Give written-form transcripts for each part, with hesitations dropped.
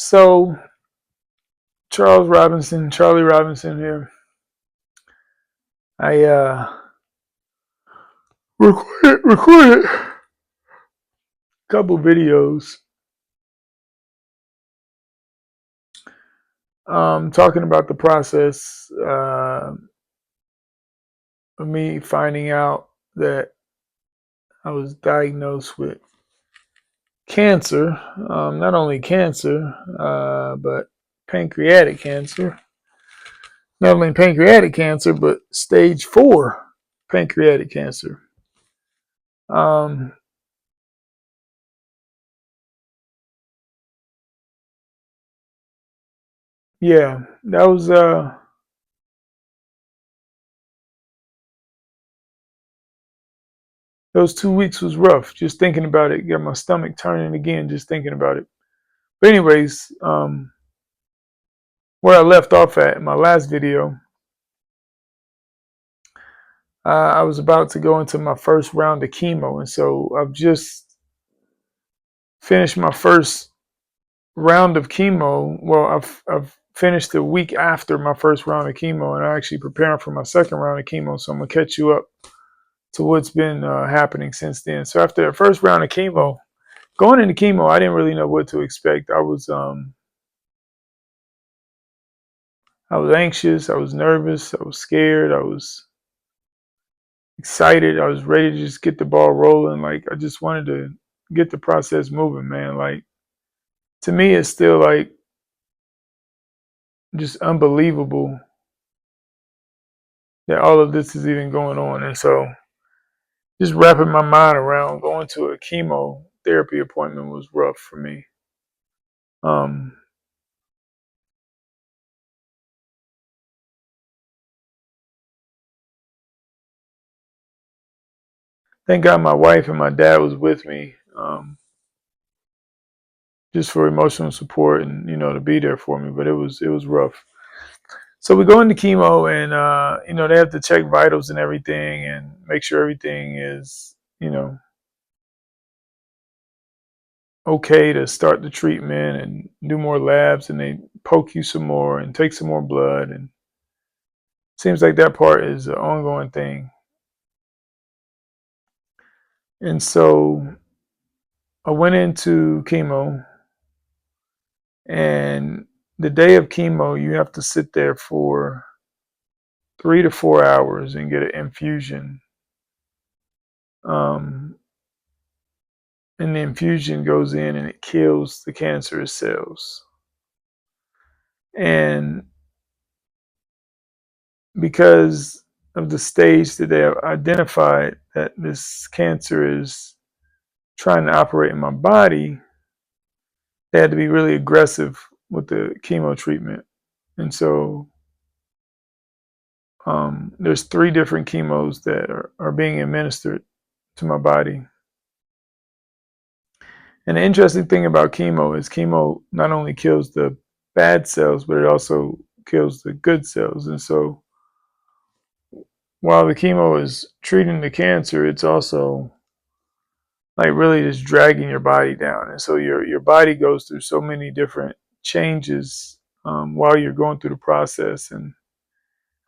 So, Charlie Robinson here. I recorded a couple videos talking about the process of me finding out that I was diagnosed with cancer. Not only cancer, but pancreatic cancer. Not only pancreatic cancer, but stage 4 pancreatic cancer. Yeah, that was those 2 weeks was rough. Just thinking about it, got my stomach turning again just thinking about it. But anyways, where I left off at in my last video, I was about to go into my first round of chemo, and so I've just finished my first round of chemo. Well, I've finished the week after my first round of chemo, and I'm actually preparing for my second round of chemo. So I'm gonna catch you up to what's been happening since then. So after the first round of chemo, going into chemo, I didn't really know what to expect. I was anxious, I was nervous, I was scared, I was excited, I was ready to just get the ball rolling. Like I just wanted to get the process moving, man. Like to me, it's still like just unbelievable that all of this is even going on. And so just wrapping my mind around going to a chemotherapy appointment was rough for me. Um, thank God my wife and my dad was with me, just for emotional support and to be there for me. But it was rough. So we go into chemo, and they have to check vitals and everything, and make sure everything is okay to start the treatment, and do more labs, and they poke you some more and take some more blood, and it seems like that part is an ongoing thing. And so I went into chemo, and the day of chemo, you have to sit there for 3 to 4 hours and get an infusion. Um, and the infusion goes in and it kills the cancerous cells. And because of the stage that they have identified that this cancer is trying to operate in my body, they had to be really aggressive with the chemo treatment. And so there's 3 different chemos that are being administered to my body. And the interesting thing about chemo is chemo not only kills the bad cells, but it also kills the good cells. And so while the chemo is treating the cancer, it's also like really just dragging your body down. And so your body goes through so many different changes while you're going through the process. And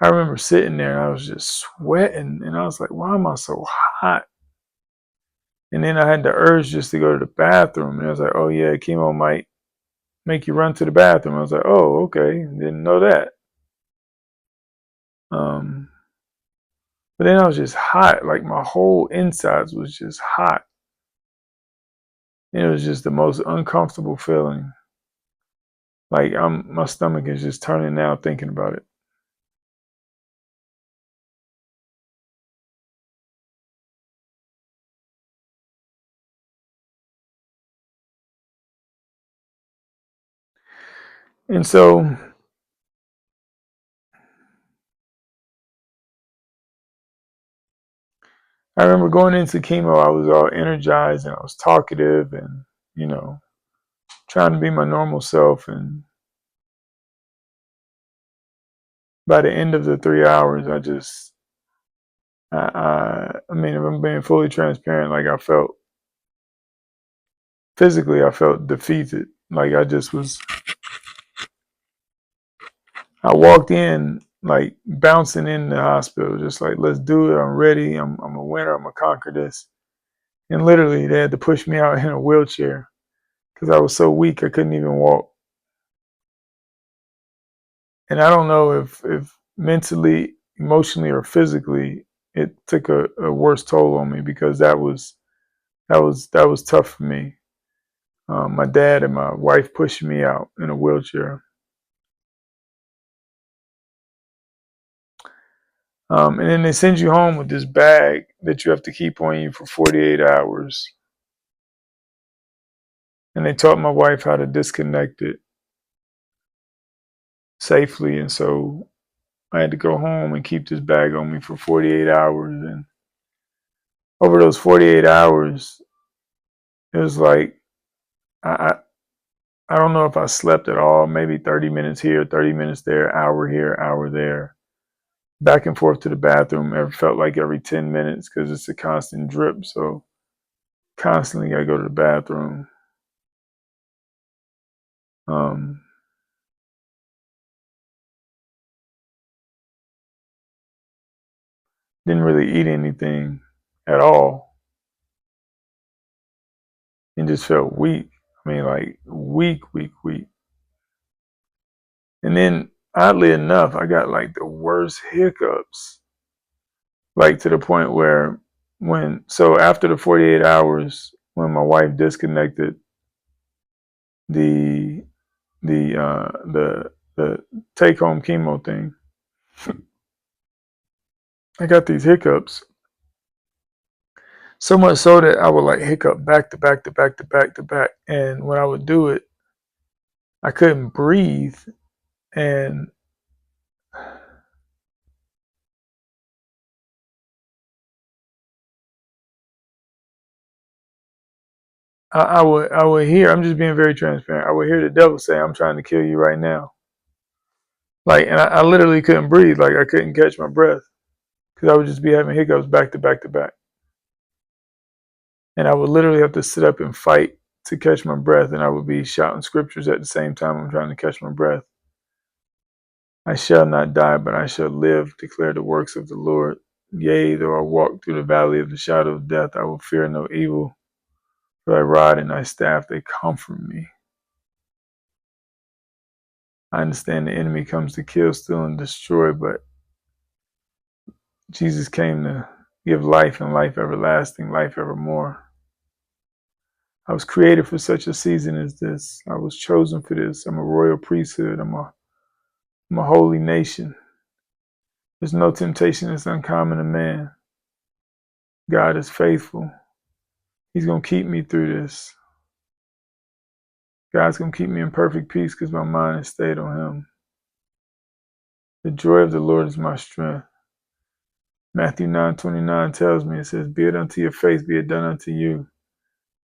I remember sitting there and I was just sweating, and I was like, why am I so hot? And then I had the urge just to go to the bathroom, and I was like, oh yeah, chemo might make you run to the bathroom. I was like, oh, okay, didn't know that. Um, but then I was just hot, like my whole insides was just hot. And it was just the most uncomfortable feeling. Like my stomach is just turning now thinking about it. And so I remember going into chemo, I was all energized and I was talkative and, you know, trying to be my normal self. And by the end of the 3 hours, I mean, if I'm being fully transparent, like I felt physically, I felt defeated. Like I just was I walked in like bouncing in the hospital, just like, let's do it. I'm ready. I'm a winner. I'm gonna conquer this. And literally, they had to push me out in a wheelchair because I was so weak I couldn't even walk. And I don't know if mentally, emotionally, or physically it took a worse toll on me, because that was tough for me. My dad and my wife pushing me out in a wheelchair. And then they send you home with this bag that you have to keep on you for 48 hours. And they taught my wife how to disconnect it safely. And so I had to go home and keep this bag on me for 48 hours. And over those 48 hours, it was like, I, I don't know if I slept at all, maybe 30 minutes here, 30 minutes there, hour here, hour there. Back and forth to the bathroom. It felt like every 10 minutes because it's a constant drip. So constantly I go to the bathroom. Um, didn't really eat anything at all and just felt weak. I mean, like weak, weak, weak. And then, oddly enough, I got like the worst hiccups, like to the point where so after the 48 hours, when my wife disconnected the the take home chemo thing, I got these hiccups. So much so that I would like hiccup back to back to back to back to back. And when I would do it, I couldn't breathe. And I would hear, I'm just being very transparent. I would hear the devil say, I'm trying to kill you right now. Like, and I literally couldn't breathe. Like I couldn't catch my breath because I would just be having hiccups back to back to back. And I would literally have to sit up and fight to catch my breath. And I would be shouting scriptures at the same time I'm trying to catch my breath. I shall not die, but I shall live, declare the works of the Lord. Yea, though I walk through the valley of the shadow of death, I will fear no evil. For thy rod and thy staff, they comfort me. I understand the enemy comes to kill, steal, and destroy, but Jesus came to give life and life everlasting, life evermore. I was created for such a season as this. I was chosen for this. I'm a royal priesthood. I'm a holy nation. There's no temptation that's uncommon to man. God is faithful. He's going to keep me through this. God's going to keep me in perfect peace because my mind is stayed on him. The joy of the Lord is my strength. Matthew 9:29 tells me, it says, be it unto your faith, be it done unto you.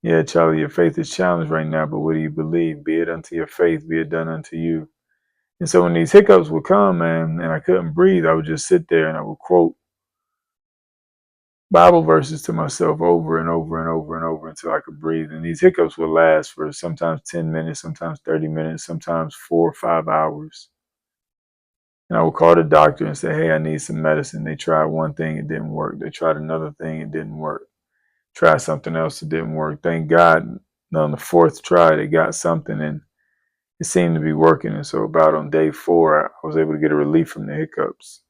Yeah, Charlie, your faith is challenged right now, but what do you believe? Be it unto your faith, be it done unto you. And so when these hiccups would come, man, and I couldn't breathe, I would just sit there and I would quote Bible verses to myself over and over and over and over until I could breathe. And these hiccups would last for sometimes 10 minutes, sometimes 30 minutes, sometimes 4 or 5 hours. And I would call the doctor and say, hey, I need some medicine. They tried one thing, it didn't work. They tried another thing, it didn't work. Tried something else, it didn't work. Thank God, on the fourth try, they got something and it seemed to be working. And so about on day 4, I was able to get a relief from the hiccups.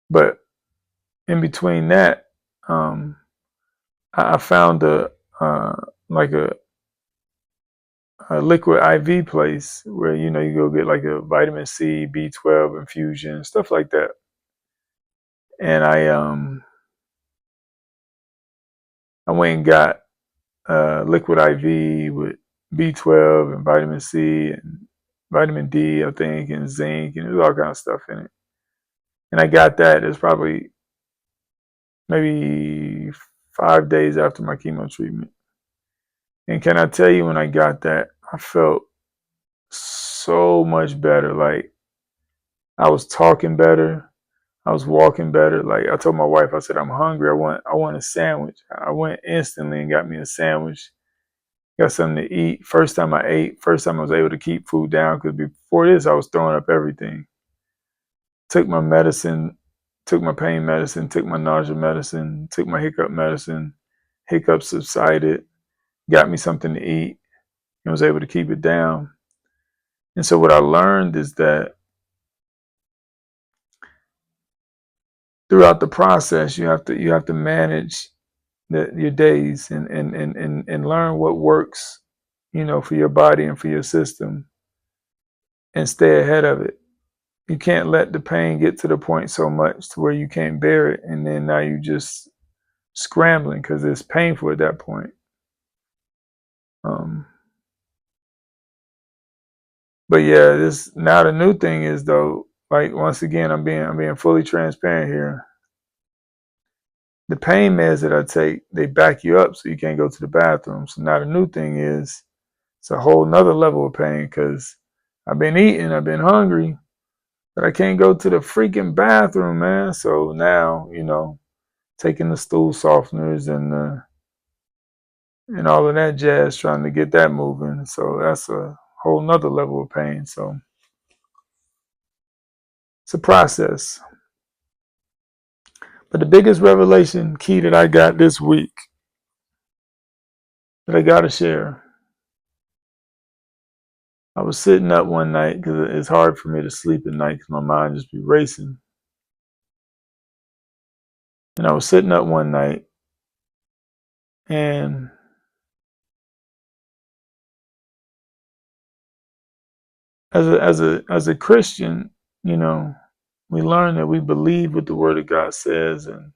But in between that, I found like a liquid IV place where you go get like a vitamin C, B12 infusion, stuff like that. And I went and got liquid IV with B12 and vitamin C and vitamin D, I think, and zinc, and there's all kind of stuff in it. And I got that. It's probably maybe 5 days after my chemo treatment. And can I tell you, when I got that, I felt so much better. Like I was talking better. I was walking better. Like I told my wife, I said, I'm hungry. I want a sandwich. I went instantly and got me a sandwich. got something to eat. First time I ate, first time I was able to keep food down, because before this I was throwing up everything. Took my medicine, took my pain medicine, took my nausea medicine, took my hiccup medicine. Hiccups subsided, got me something to eat, and was able to keep it down. And so what I learned is that throughout the process, you have to manage your days, and learn what works, for your body and for your system, and stay ahead of it. You can't let the pain get to the point so much to where you can't bear it, and then now you just scrambling because it's painful at that point. Um, but yeah, this now the new thing is though, like once again, I'm being fully transparent here. The pain meds that I take, they back you up so you can't go to the bathroom. So now the new thing is it's a whole nother level of pain because I've been eating, I've been hungry, but I can't go to the freaking bathroom, man. So now, taking the stool softeners and all of that jazz, trying to get that moving. So that's a whole nother level of pain. So it's a process. But the biggest revelation key that I got this week that I got to share, I was sitting up one night because it's hard for me to sleep at night because my mind just be racing. And I was sitting up one night, and as a Christian, we learn that we believe what the Word of God says, and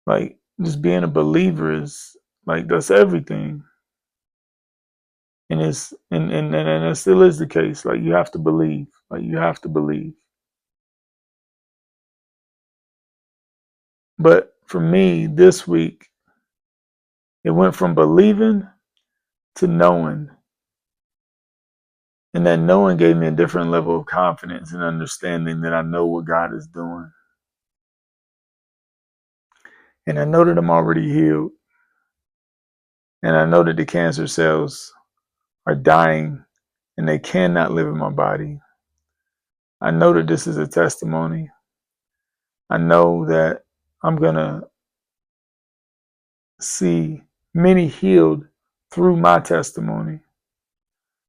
like just being a believer is like that's everything. And and it still is the case. Like you have to believe. Like you have to believe. But for me, this week, it went from believing to knowing. And that knowing gave me a different level of confidence and understanding that I know what God is doing. And I know that I'm already healed. And I know that the cancer cells are dying and they cannot live in my body. I know that this is a testimony. I know that I'm going to see many healed through my testimony.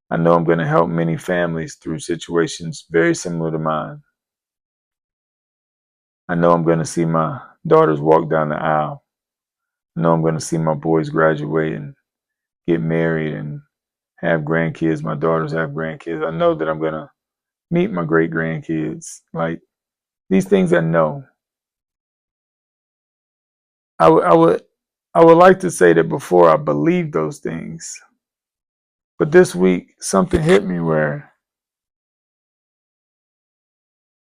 I know I'm going to help many families through situations very similar to mine. I know I'm going to see my daughters walk down the aisle. I know I'm going to see my boys graduate and get married and have grandkids. My daughters have grandkids. I know that I'm going to meet my great grandkids. Like these things I know. I would like to say that before I believed those things. But this week something hit me where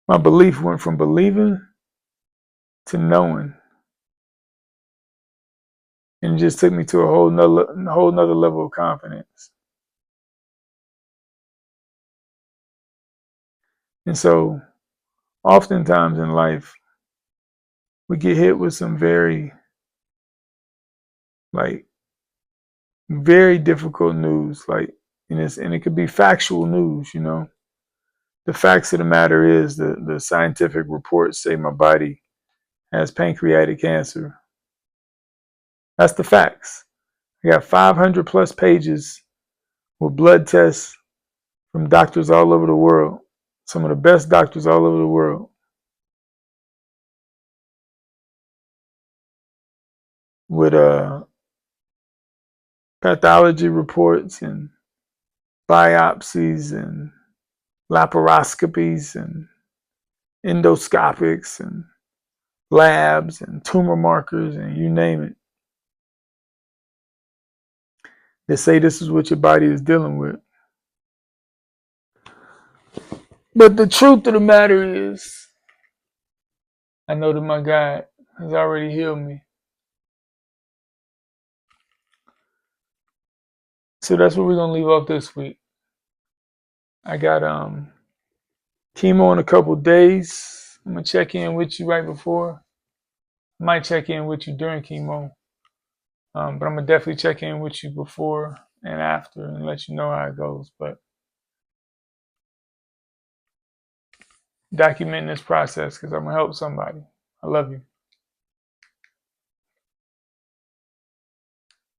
my belief went from believing to knowing. And it just took me to a whole nother level of confidence. And so oftentimes in life we get hit with some like very difficult news, like and it could be factual news. The facts of the matter is the scientific reports say my body has pancreatic cancer. That's the facts. I got 500 plus pages with blood tests from doctors all over the world, some of the best doctors all over the world, with pathology reports and biopsies and laparoscopies and endoscopics and labs and tumor markers and you name it. They say this is what your body is dealing with. But the truth of the matter is, I know that my God has already healed me. So that's where we're gonna leave off this week. I got chemo in a couple days. I'm gonna check in with you right before. I might check in with you during chemo. But I'm gonna definitely check in with you before and after and let you know how it goes. But documenting this process because I'm gonna help somebody. I love you.